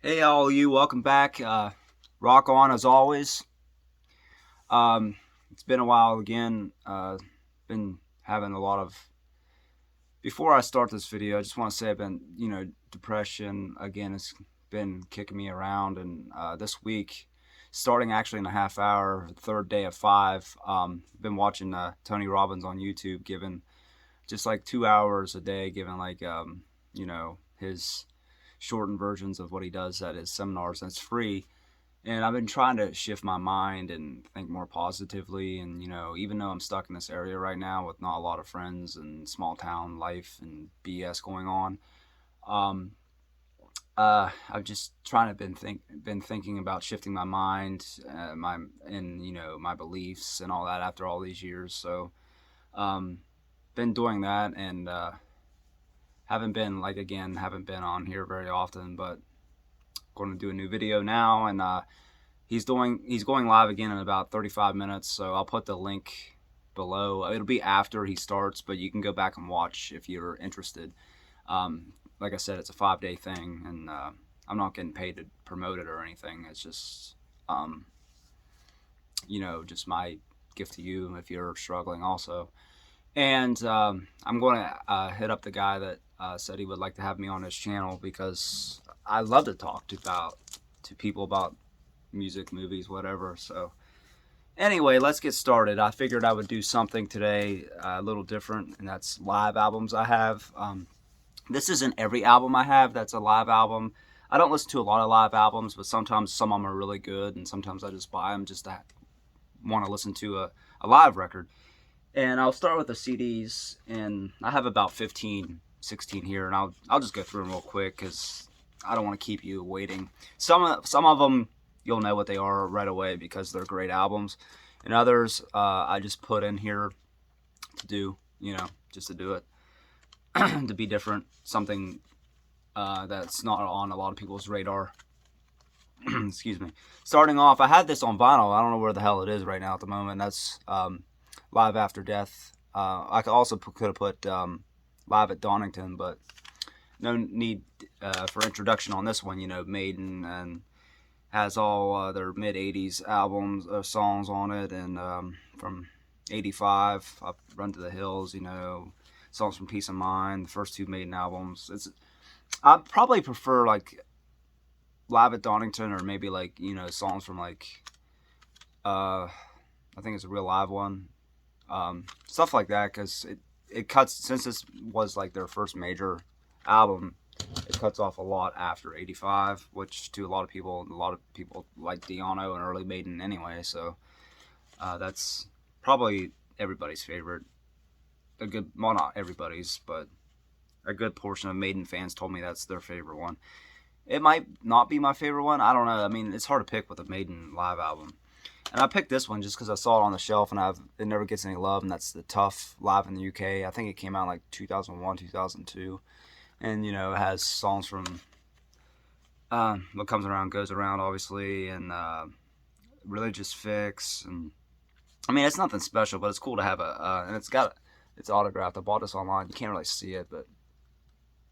Hey, all you, welcome back. Rock on as always. It's been a while again. Been having a lot of. Before I start this video, I just want to say I've been, depression again has been kicking me around, and this week, starting actually in a half hour, third day of five, been watching Tony Robbins on YouTube, giving just like 2 hours a day, giving like his shortened versions of what he does at his seminars, and it's free. And I've been trying to shift my mind and think more positively. And, even though I'm stuck in this area right now with not a lot of friends and small town life and BS going on, um, I've just trying to been thinking about shifting my mind, my beliefs and all that after all these years. So, um, been doing that, and haven't been on here very often, but going to do a new video now, and he's going live again in about 35 minutes, so I'll put the link below. It'll be after he starts, but you can go back and watch if you're interested. Like I said, it's a 5-day thing, and I'm not getting paid to promote it or anything. It's just just my gift to you if you're struggling also. And I'm going to hit up the guy that said he would like to have me on his channel, because I love to talk to people about music, movies, whatever. So anyway, let's get started. I figured I would do something today a little different, and that's live albums I have. This isn't every album I have that's a live album. I don't listen to a lot of live albums, but sometimes some of them are really good, and sometimes I just buy them just to want to listen to a live record. And I'll start with the CDs, and I have about 15, 16 here, and I'll just go through them real quick because I don't want to keep you waiting. Some of them you'll know what they are right away because they're great albums, and others I just put in here to do, just to do it, to be different, something that's not on a lot of people's radar. Excuse me. Starting off, I had this on vinyl. I don't know where the hell it is right now at the moment. That's Live After Death. I could also could have put Live at Donington, but no need for introduction on this one. Maiden, and has all their mid 80s albums, songs on it, and from 85 up Run to the Hills, songs from Peace of Mind, the first two Maiden albums. I probably prefer like Live at Donington, or maybe like songs from like I think it's a Real Live one, stuff like that, because it cuts, since this was like their first major album, it cuts off a lot after 85, which to a lot of people like Di'Anno and early Maiden anyway, so that's probably everybody's favorite. Well, not everybody's, but a good portion of Maiden fans told me that's their favorite one. It might not be my favorite one, I don't know. I mean, it's hard to pick with a Maiden live album. And I picked this one just because I saw it on the shelf, and it never gets any love, and that's the Tough Live in the UK. I think it came out in like 2001, 2002. And, it has songs from What Comes Around Goes Around, obviously, and Religious Fix. And I mean, it's nothing special, but it's cool to have and it's autographed. I bought this online. You can't really see it, but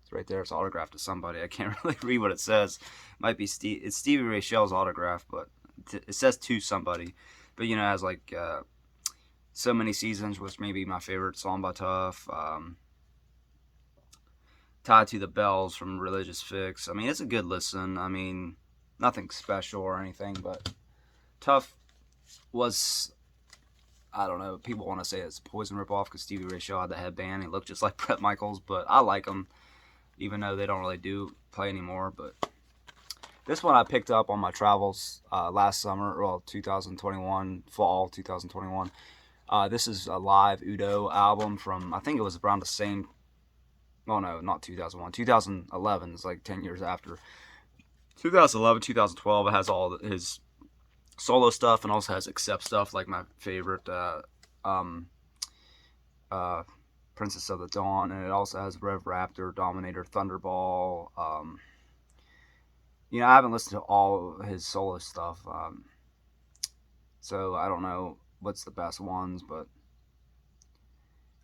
it's right there. It's autographed to somebody. I can't really read what it says. Might be it's Stevie Ray Shell's autograph, but it says to somebody. But it has like So Many Seasons, which may be my favorite song by Tough. Tied to the Bells from Religious Fix. I mean, it's a good listen. I mean, nothing special or anything, but Tough was, I don't know, people want to say it's a Poison ripoff because Stevie Ray Shaw had the headband. He looked just like Bret Michaels, but I like him, even though they don't really play anymore. But this one I picked up on my travels last summer, well, 2021, fall 2021. This is a live Udo album from, I think it was around the same, oh no, not 2001, 2011, it's like 10 years after. 2011, 2012, it has all his solo stuff, and also has Accept stuff, like my favorite, Princess of the Dawn, and it also has Rev Raptor, Dominator, Thunderball. I haven't listened to all of his solo stuff, so I don't know what's the best ones, but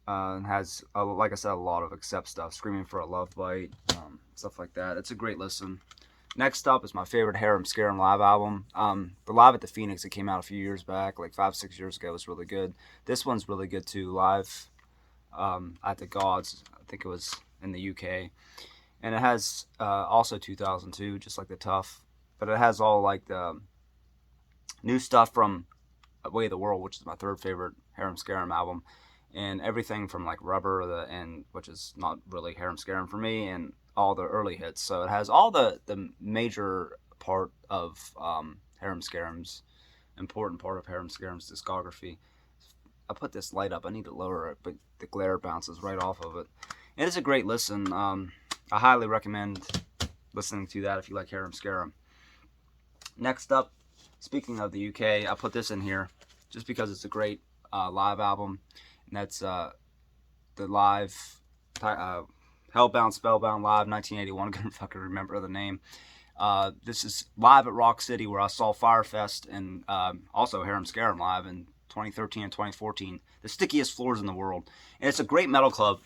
has, like I said, a lot of Accept stuff, Screaming for a Love Bite, stuff like that. It's a great listen. Next up is my favorite Harem Scarum live album. The Live at the Phoenix, it came out a few years back, like 5, 6 years ago, was really good. This one's really good too, live at the Gods. I think it was in the UK. And it has also 2002, just like the Tough. But it has all like the new stuff from Way of the World, which is my third favorite Harem Scarum album, and everything from like Rubber, and which is not really Harem Scarum for me, and all the early hits. So it has all the major part of Harem Scarum's important part of Harem Scarum's discography. I put this light up. I need to lower it, but the glare bounces right off of it. It is a great listen. I highly recommend listening to that if you like Harem Scarum. Next up, speaking of the UK, I put this in here just because it's a great live album, and that's the live Hellbound Spellbound Live 1981. I couldn't fucking remember the name. This is live at Rock City, where I saw Firefest and also Harem Scarum live in 2013 and 2014. The stickiest floors in the world, and it's a great metal club.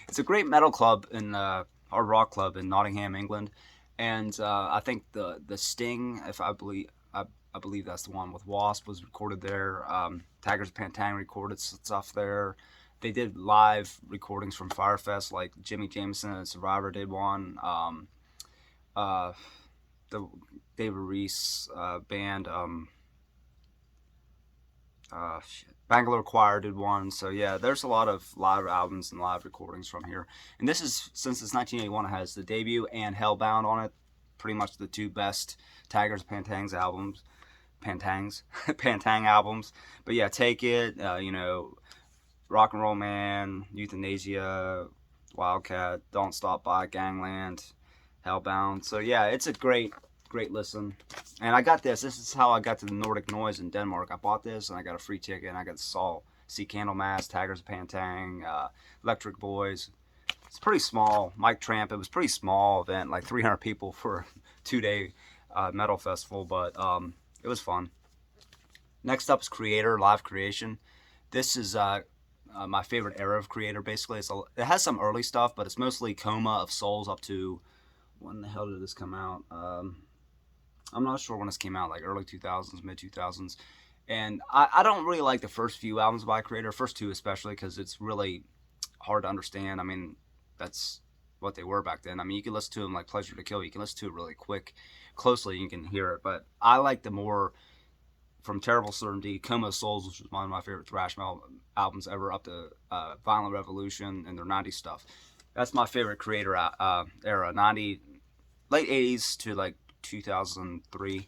It's a great metal club in hard rock club in Nottingham, England, and I think the Sting, if I believe that's the one with Wasp, was recorded there. Tigers Pantang recorded stuff there. They did live recordings from Firefest, like Jimmy Jameson and Survivor did one. The David Reese band, Bangalore Choir did one. So yeah, there's a lot of live albums and live recordings from here. And this is, since it's 1981, it has the debut and Hellbound on it. Pretty much the two best Tigers Pantang albums. Pantang albums. But yeah, Take It, Rock and Roll Man, Euthanasia, Wildcat, Don't Stop By, Gangland, Hellbound. So yeah, it's a great listen. And I got this. This is how I got to the Nordic Noise in Denmark. I bought this and I got a free ticket, and I got to see Candlemass, Tigers of Pantang, Electric Boys. It's pretty small. Mike Tramp. It was a pretty small event, like 300 people for a 2-day metal festival, but it was fun. Next up is Kreator, Live Creation. This is my favorite era of Kreator, basically. It has some early stuff, but it's mostly Coma of Souls up to, when the hell did this come out? I'm not sure when this came out, like early 2000s, mid 2000s. And I don't really like the first few albums by Kreator, first two especially, because it's really hard to understand. I mean, that's what they were back then. I mean, you can listen to them like Pleasure to Kill. You can listen to it really closely, you can hear it. But I like the more, from Terrible Certainty, Coma of Souls, which is one of my favorite thrash metal albums ever, up to Violent Revolution and their 90s stuff. That's my favorite Kreator era, late 80s to like 2003.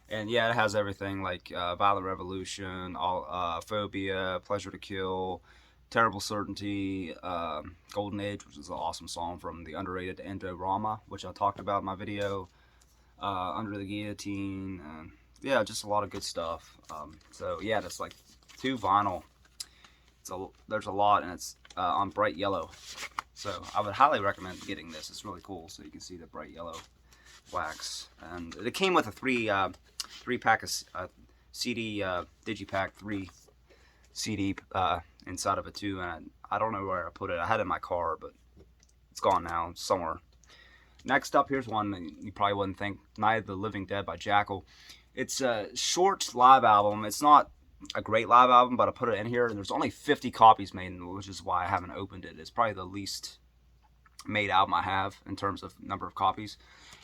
And yeah, it has everything like Violent Revolution, Phobia, Pleasure to Kill, Terrible Certainty, Golden Age, which is an awesome song from the underrated Endorama, which I talked about in my video, Under the Guillotine, and yeah, just a lot of good stuff. So yeah, that's like 2 vinyl. There's a lot, and it's on bright yellow. So I would highly recommend getting this. It's really cool, so you can see the bright yellow wax. And it came with a 3-pack of CD, Digipack 3 CD inside of it too. And I don't know where I put it. I had it in my car, but it's gone now somewhere. Next up, here's one that you probably wouldn't think. Night of the Living Dead by Jackal. It's a short live album. It's not a great live album, but I put it in here, and there's only 50 copies made, which is why I haven't opened it. It's probably the least made album I have in terms of number of copies.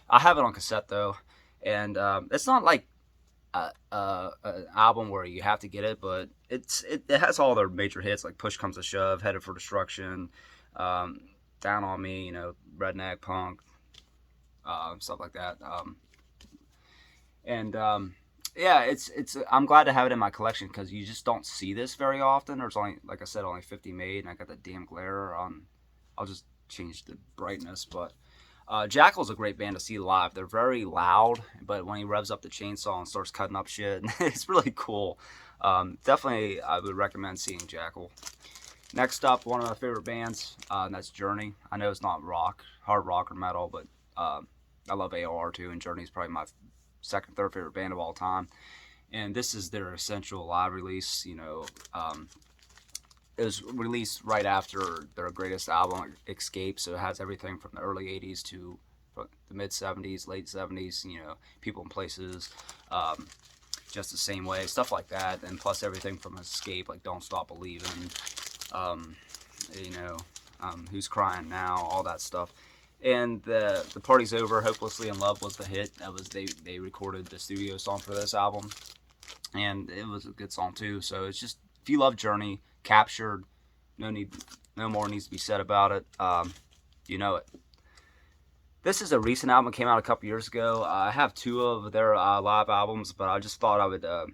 I have it on cassette though, and it's not like an album where you have to get it, but it has all their major hits like Push Comes to Shove, Headed for Destruction, Down on Me, Redneck Punk, stuff like that. Yeah, it's. I'm glad to have it in my collection because you just don't see this very often. There's only, like I said, only 50 made, and I got that damn glare on. I'll just change the brightness, but Jackal's a great band to see live. They're very loud, but when he revs up the chainsaw and starts cutting up shit, it's really cool. Definitely, I would recommend seeing Jackal. Next up, one of my favorite bands, and that's Journey. I know it's not hard rock or metal, but I love AOR too, and Journey's probably my second, third favorite band of all time. And this is their Essential live release. It was released right after their greatest album, Escape, so it has everything from the early 80s to the mid 70s, late 70s, you know, People and Places, um, just the same way, stuff like that. And plus everything from Escape, like Don't Stop Believing, um, you know, Who's Crying Now, all that stuff. And the Party's Over, Hopelessly in Love was the hit. That was they recorded the studio song for this album, and it was a good song too. So it's just, if you love Journey, Captured, no more needs to be said about it. You know it. This is a recent album. It came out a couple years ago. I have two of their live albums, but I just thought I would. The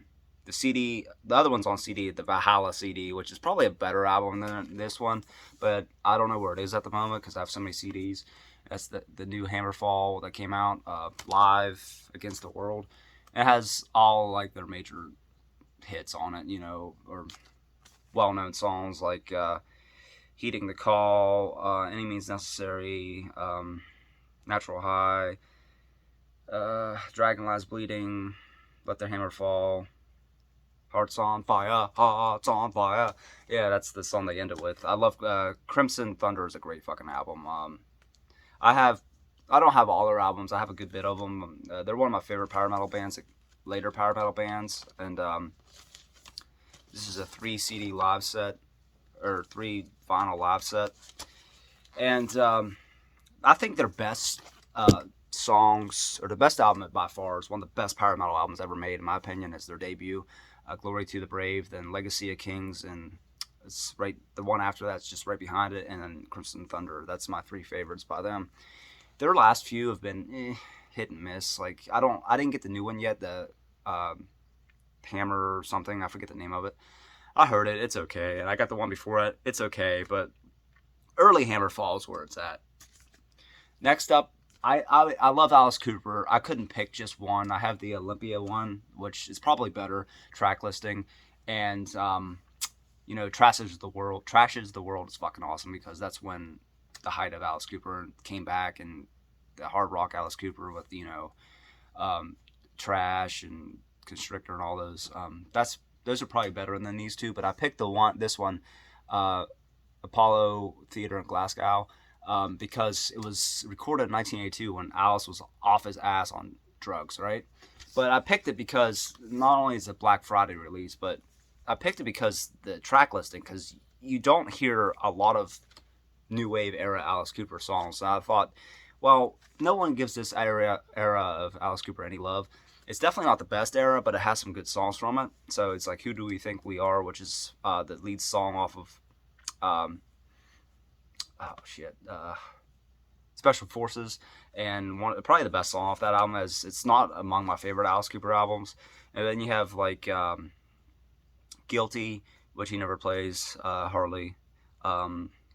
CD, the other one's on CD, the Valhalla CD, which is probably a better album than this one, but I don't know where it is at the moment because I have so many CDs. That's the new Hammerfall that came out, Live Against the World. It has all like their major hits on it, you know, or well-known songs like Heeding the Call, Any Means Necessary, Natural High, Dragon Lies Bleeding, Let Their Hammer Fall, Hearts on Fire, Hearts on Fire. Yeah, that's the song they end it with. I love Crimson Thunder is a great fucking album. I don't have all their albums. I have a good bit of them. They're one of my favorite power metal bands, later power metal bands. And this is a 3 CD live set, or 3 vinyl live set. And I think their best songs, or the best album by far, is one of the best power metal albums ever made, in my opinion, is their debut, Glory to the Brave, then Legacy of Kings, and it's right, the one after that's just right behind it, and then Crimson Thunder. That's my 3 favorites by them. Their last few have been hit and miss. Like I didn't get the new one yet, the Hammer or something. I forget the name of it. I heard it. It's okay. And I got the one before it. It's okay. But early Hammerfall is where it's at. Next up, I love Alice Cooper. I couldn't pick just one. I have the Olympia one, which is probably better track listing, and you know, Trashes the World. Trashes the World is fucking awesome because that's when the height of Alice Cooper came back, and the hard rock Alice Cooper with, you know, Trash and Constrictor and all those. Those are probably better than these two, but I picked this one, Apollo Theater in Glasgow, because it was recorded in 1982 when Alice was off his ass on drugs, right? But I picked it because not only is it Black Friday release, but I picked it because the track listing, because you don't hear a lot of new wave era Alice Cooper songs. And I thought, well, no one gives this era of Alice Cooper any love. It's definitely not the best era, but it has some good songs from it. So it's like Who Do We Think We Are, which is the lead song off of Special Forces, and probably the best song off that album. Is it's not among my favorite Alice Cooper albums. And then you have like Guilty, which he never plays hardly.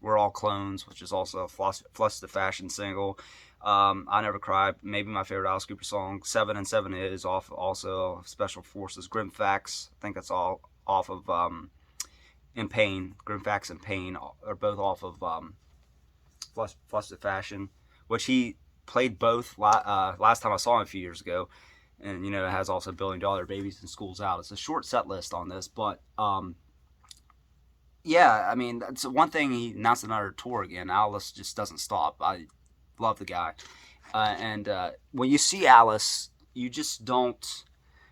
We're All Clones, which is also a Flush the Fashion single. I Never Cry, maybe my favorite Alice Cooper song. 7 and 7 is off also Special Forces. Grim Facts, I think that's all off of In Pain. Grim Facts and Pain are both off of Flush the Fashion, which he played both last time I saw him a few years ago. And, you know, it has also $1 Billion Babies and School's Out. It's a short set list on this, but yeah, I mean, that's one thing. He announced another tour again. Alice just doesn't stop. I love the guy. And when you see Alice, you just don't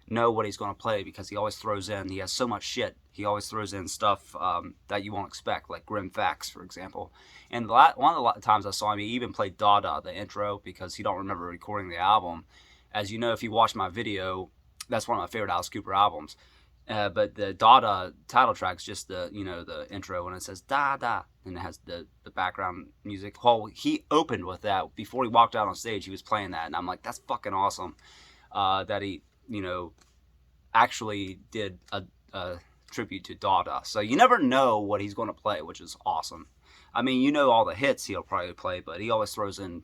know what he's going to play because he always throws in, he has so much shit. He always throws in stuff that you won't expect, like Grim Facts, for example. And one of the times I saw him, he even played Dada, the intro, because he don't remember recording the album. As you know, if you watch my video, that's one of my favorite Alice Cooper albums. But the Dada title track's just the, you know, the intro, and it says da da, and it has the background music. Well, he opened with that before he walked out on stage. He was playing that, and I'm like, that's fucking awesome. That he, you know, actually did a tribute to Dada. So you never know what he's going to play, which is awesome. I mean, you know all the hits he'll probably play, but he always throws in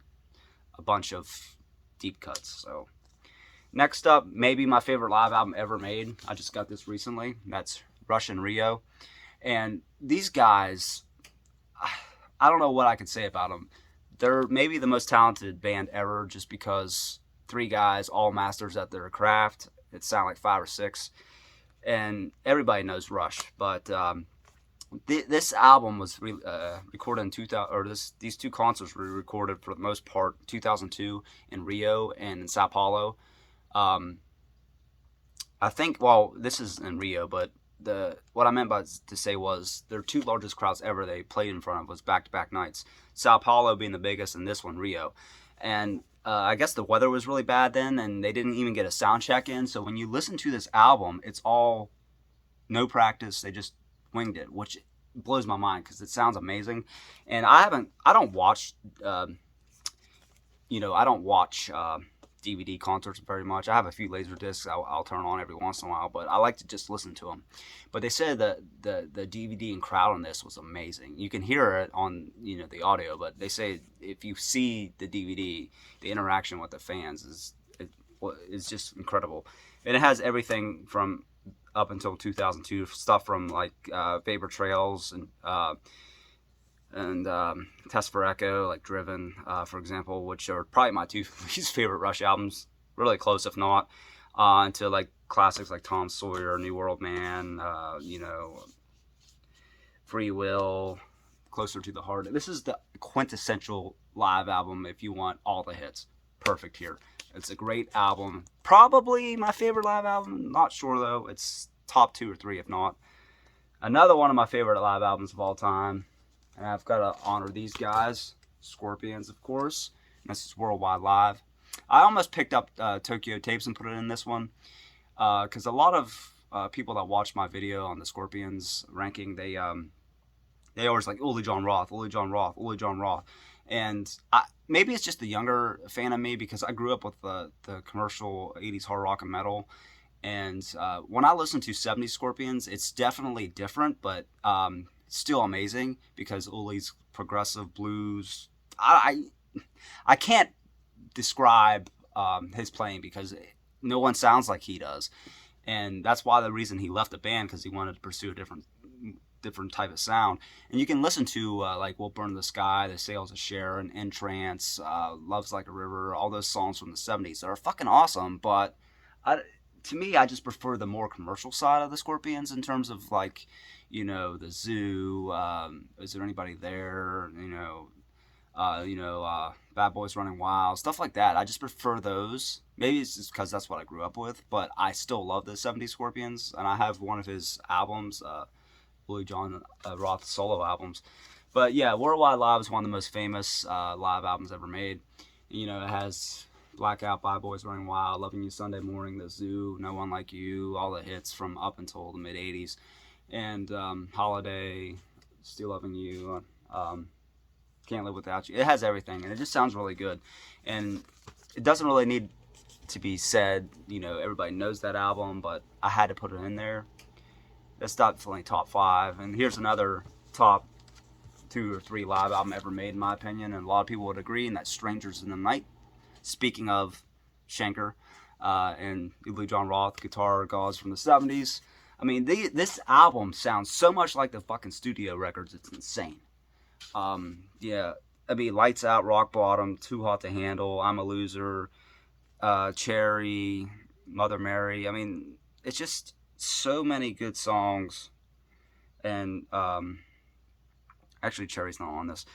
a bunch of deep cuts. So next up, maybe my favorite live album ever made. I just got this recently. That's Rush in Rio. And these guys, I don't know what I could say about them. They're maybe the most talented band ever just because 3 guys, all masters at their craft. It sounds like 5 or 6. And everybody knows Rush. But This album was recorded in 2000, or these two concerts were recorded for the most part 2002 in Rio and in Sao Paulo. Um, I think, well, this is in Rio, but the what I meant by to say was their two largest crowds ever they played in front of was back to back nights. Sao Paulo being the biggest, and this one Rio, and I guess the weather was really bad then, and they didn't even get a sound check in. So when you listen to this album, it's all no practice. They just winged it, which blows my mind because it sounds amazing. And I don't watch, I don't watch DVD concerts very much. I have a few laser discs I'll turn on every once in a while, but I like to just listen to them. But they said that the DVD and crowd on this was amazing. You can hear it on the audio, but they say if you see the DVD, the interaction with the fans is just incredible. And it has everything from up until 2002, stuff from like Vapor Trails and Test for Echo, like Driven, for example, which are probably my two least favorite Rush albums. Really close, if not, into like classics like Tom Sawyer, New World Man, Free Will, Closer to the Heart. This is the quintessential live album if you want all the hits. Perfect here. It's a great album. Probably my favorite live album. Not sure though. It's top 2 or 3 if not. Another one of my favorite live albums of all time. And I've got to honor these guys. Scorpions, of course. And this is Worldwide Live. I almost picked up Tokyo Tapes and put it in this one. Because a lot of people that watch my video on the Scorpions ranking, they always like Ole John Roth, Ole John Roth, Ole John Roth. And maybe it's just the younger fan of me because I grew up with the commercial 80s hard rock and metal. And when I listen to 70s Scorpions, it's definitely different, but still amazing because Ole's progressive blues. I can't describe his playing because no one sounds like he does. And that's why the reason he left the band, because he wanted to pursue a different type of sound. And you can listen to like We'll Burn the Sky, The Sails of Sharon, Entrance, Love's Like a River, all those songs from the 70s that are fucking awesome. But to me, I just prefer the more commercial side of the Scorpions in terms of like, the Zoo, Is There Anybody There, Bad Boys Running Wild, stuff like that. I just prefer those. Maybe it's just because that's what I grew up with, but I still love the 70s Scorpions, and I have one of his albums, Willie John Roth solo albums. But yeah, Worldwide Live is one of the most famous live albums ever made. It has Blackout, Bad Boys Running Wild, Loving You Sunday Morning, The Zoo, No One Like You, all the hits from up until the mid 80s. And Holiday, Still Loving You, Can't Live Without You. It has everything, and it just sounds really good. And it doesn't really need to be said, everybody knows that album, but I had to put it in there. That's definitely top 5. And here's another top 2 or 3 live album ever made, in my opinion, and a lot of people would agree, and that's Strangers in the Night. Speaking of Schenker and Lee John Roth, guitar gods from the 70s. I mean, this album sounds so much like the fucking studio records, it's insane. Yeah, I mean, Lights Out, Rock Bottom, Too Hot to Handle, I'm a Loser, Cherry, Mother Mary. I mean, it's just so many good songs. And actually, Cherry's not on this.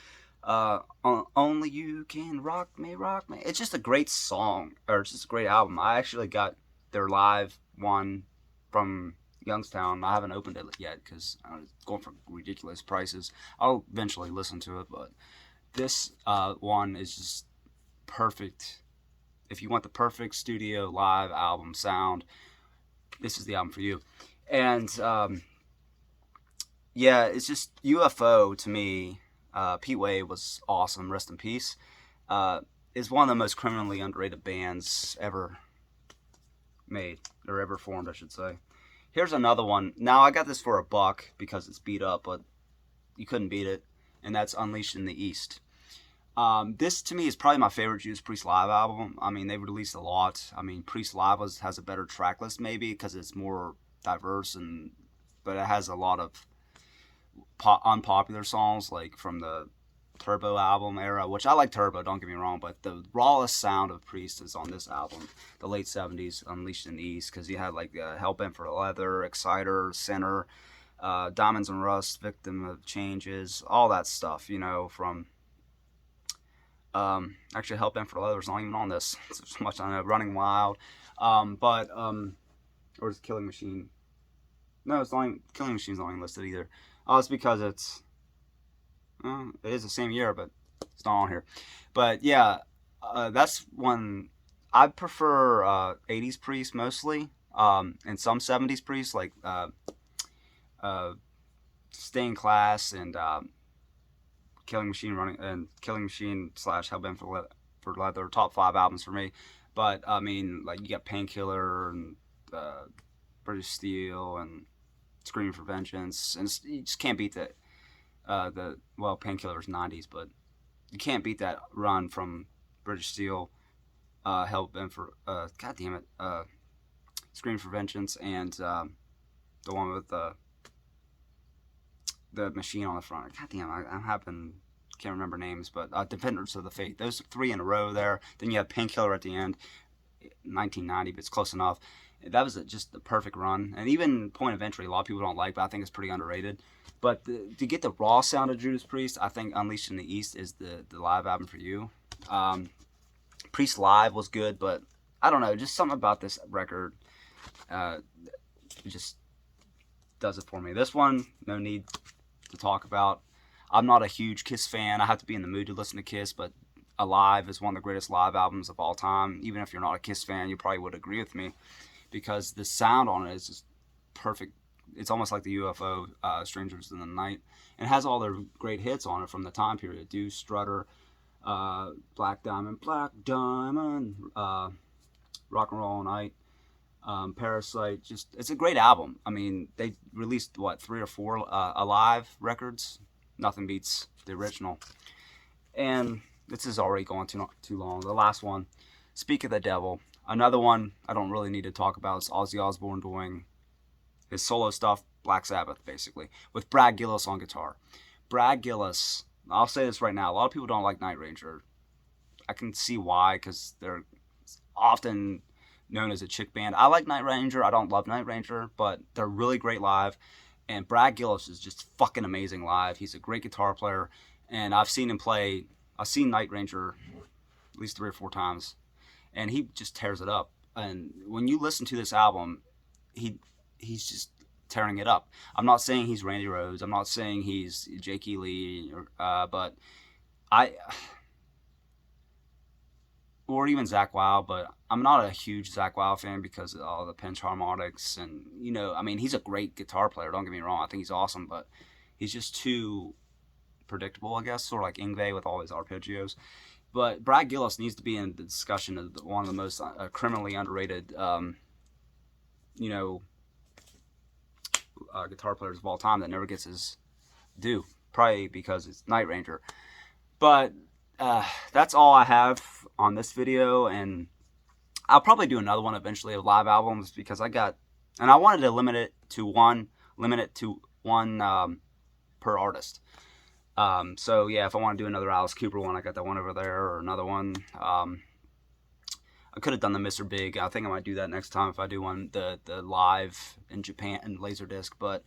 Only You Can Rock Me, Rock Me. It's just a great song, or it's just a great album. I actually got their live one from Youngstown. I haven't opened it yet because it's going for ridiculous prices. I'll eventually listen to it, but this one is just perfect. If you want the perfect studio live album sound, this is the album for you. And yeah, it's just UFO to me. Pete Way was awesome. Rest in peace. Is one of the most criminally underrated bands ever made, or ever formed, I should say. Here's another one. Now, I got this for $1 because it's beat up, but you couldn't beat it. And that's Unleashed in the East. This, to me, is probably my favorite Judas Priest live album. I mean, they've released a lot. I mean, Priest Live has a better track list, maybe, because it's more diverse, but it has a lot of unpopular songs, like from the Turbo album era, which I like Turbo, don't get me wrong, but the rawest sound of Priest is on this album, the late 70s, Unleashed in the East, because you had like Hellbent for Leather, Exciter, Sinner, Diamonds and Rust, Victim of Changes, all that stuff, from actually Hell Bent for Leather's not even on this. So much I know. Running Wild, or is Killing Machine? No, it's not even, Killing Machine's not even listed either. Oh, it's because it is the same year, but it's not on here. But yeah, that's one. I prefer 80s Priest mostly, and some 70s Priest like Stained Class and Killing Machine / Hellbent for Leather, top 5 albums for me. But I mean, like, you got Painkiller and British Steel and Screaming for Vengeance, and you just can't beat that. Painkiller is 90s, but you can't beat that run from British Steel, Hellbent for God damn it, Screaming for Vengeance, and the one with the machine on the front. God damn, can't remember names, but Defenders of the Faith. Those 3 in a row there. Then you have Painkiller at the end, 1990, but it's close enough. That was just the perfect run. And even Point of Entry, a lot of people don't like, but I think it's pretty underrated. But to get the raw sound of Judas Priest, I think Unleashed in the East is the live album for you. Priest Live was good, but I don't know, just something about this record just does it for me. This one, no need to talk about. I'm not a huge Kiss fan. I have to be in the mood to listen to Kiss, but Alive is one of the greatest live albums of all time. Even if you're not a Kiss fan, you probably would agree with me, because the sound on it is just perfect. It's almost like the UFO, Strangers in the Night. And it has all their great hits on it from the time period. Deuce, Strutter, Black Diamond, Rock and Roll All Night, Parasite. It's a great album. I mean, they released, 3 or 4 Alive records? Nothing beats the original. And this is already going too long. The last one, Speak of the Devil. Another one I don't really need to talk about is Ozzy Osbourne doing his solo stuff, Black Sabbath, basically, with Brad Gillis on guitar. Brad Gillis, I'll say this right now, a lot of people don't like Night Ranger. I can see why, because they're often known as a chick band. I like Night Ranger. I don't love Night Ranger, but they're really great live. And Brad Gillis is just fucking amazing live. He's a great guitar player. And I've seen Night Ranger at least 3 or 4 times. And he just tears it up. And when you listen to this album, he's just tearing it up. I'm not saying he's Randy Rhoads. I'm not saying he's Jake E. Lee, but or even Zakk Wylde, but I'm not a huge Zakk Wylde fan because of all the pinch harmonics, and I mean, he's a great guitar player, don't get me wrong, I think he's awesome, but he's just too predictable, I guess, sort of like Yngwie with all his arpeggios. But Brad Gillis needs to be in the discussion of one of the most criminally underrated guitar players of all time that never gets his due, probably because it's Night Ranger. But that's all I have on this video, and I'll probably do another one eventually of live albums, because I wanted to limit it to one per artist. So yeah, if I want to do another Alice Cooper one, I got that one over there, or another one. I could have done the Mr. Big. I think I might do that next time if I do one, the live in Japan and Laserdisc. But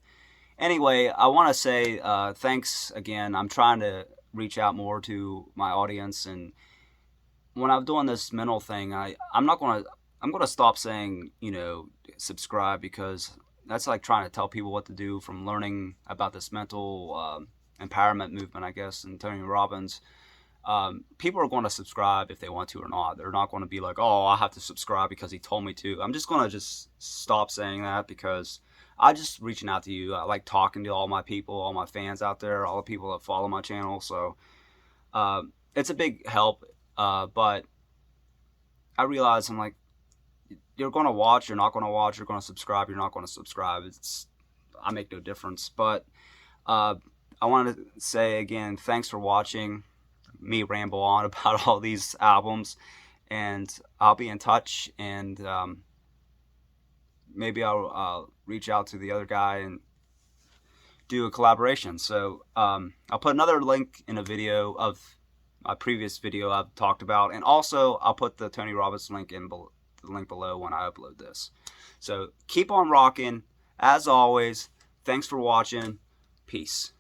anyway, I want to say thanks again. I'm trying to reach out more to my audience, and when I'm doing this mental thing, I'm going to stop saying subscribe, because that's like trying to tell people what to do from learning about this mental empowerment movement, I guess, and Tony Robbins. People are going to subscribe if they want to or not. They're not going to be like, oh, I have to subscribe because he told me to. I'm just going to stop saying that, because I'm just reaching out to you. I like talking to all my people, all my fans out there, all the people that follow my channel. So it's a big help. But I realize, I'm like, you're going to watch, you're not going to watch, you're going to subscribe, you're not going to subscribe. I make no difference. But I wanted to say again, thanks for watching me ramble on about all these albums, and I'll be in touch, and maybe I'll reach out to the other guy and do a collaboration. So I'll put another link in a video of my previous video I've talked about, and also I'll put the Tony Robbins link in the link below when I upload this. So keep on rocking. As always, Thanks for watching. Peace.